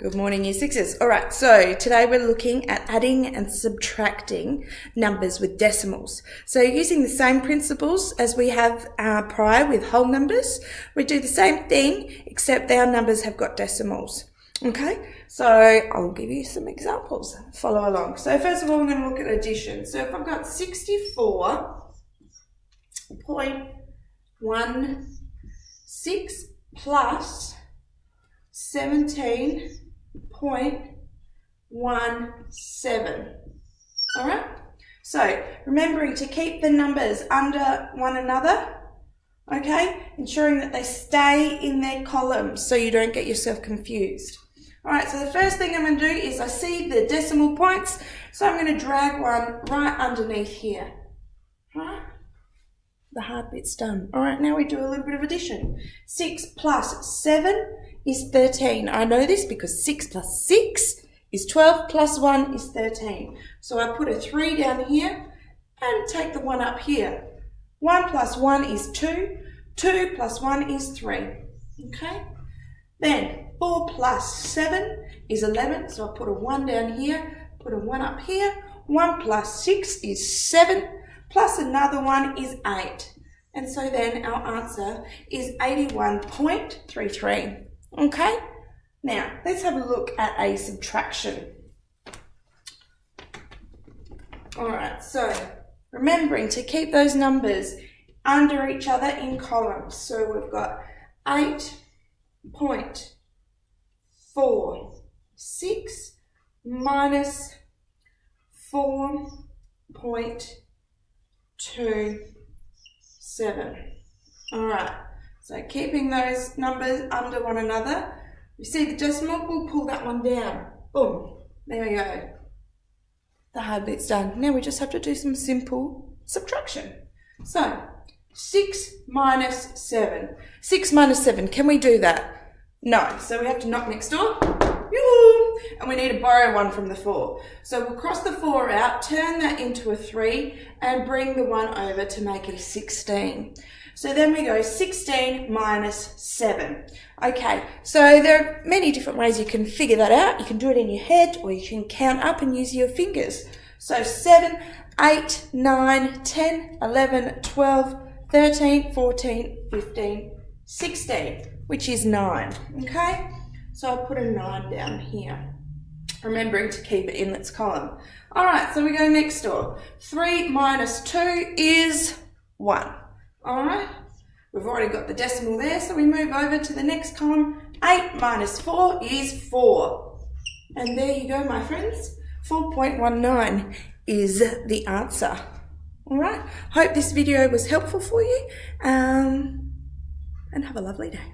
Good morning, Year Sixes. All right, so today we're looking at adding and subtracting numbers with decimals. So using the same principles as we have prior with whole numbers, we do the same thing, except our numbers have got decimals. Okay, so I'll give you some examples. Follow along. So first of all, I'm going to look at addition. So if I've got 64.16 plus 17.17. All right, so remembering to keep the numbers under one another, okay, ensuring that they stay in their columns so you don't get yourself confused. All right, so the first thing I'm going to do is I see the decimal points, so I'm going to drag one right underneath here. All right, the hard bit's done. All right, now we do a little bit of addition. 6 plus 7 is 13. I know this because 6 plus 6 is 12 plus 1 is 13. So I put a 3 down here and take the 1 up here. 1 plus 1 is 2. 2 plus 1 is 3. Okay? Then 4 plus 7 is 11. So I put a 1 down here, put a 1 up here. 1 plus 6 is 7, plus another 1 is 8. And so then our answer is 81.33. Okay? Now, let's have a look at a subtraction. All right, so remembering to keep those numbers under each other in columns. So we've got 8.46 minus 4.27. All right, so keeping those numbers under one another. You see the decimal, we'll pull that one down. Boom, there we go. The hard bit's done. Now we just have to do some simple subtraction. So 6 minus 7. 6 minus 7, can we do that? No, so we have to knock next door. Yoo-hoo! And we need to borrow 1 from the 4. So we'll cross the 4 out, turn that into a 3, and bring the 1 over to make it a 16. So then we go 16 minus 7. Okay, so there are many different ways you can figure that out. You can do it in your head or you can count up and use your fingers. So 7, 8, 9, 10, 11, 12, 13, 14, 15, 16, which is 9. Okay, so I'll put a 9 down here, remembering to keep it in its column. All right, so we go next door. 3 minus 2 is 1. All right, we've already got the decimal there, so we move over to the next column. 8 minus 4 is 4. And there you go, my friends. 4.19 is the answer. All right, hope this video was helpful for you, and have a lovely day.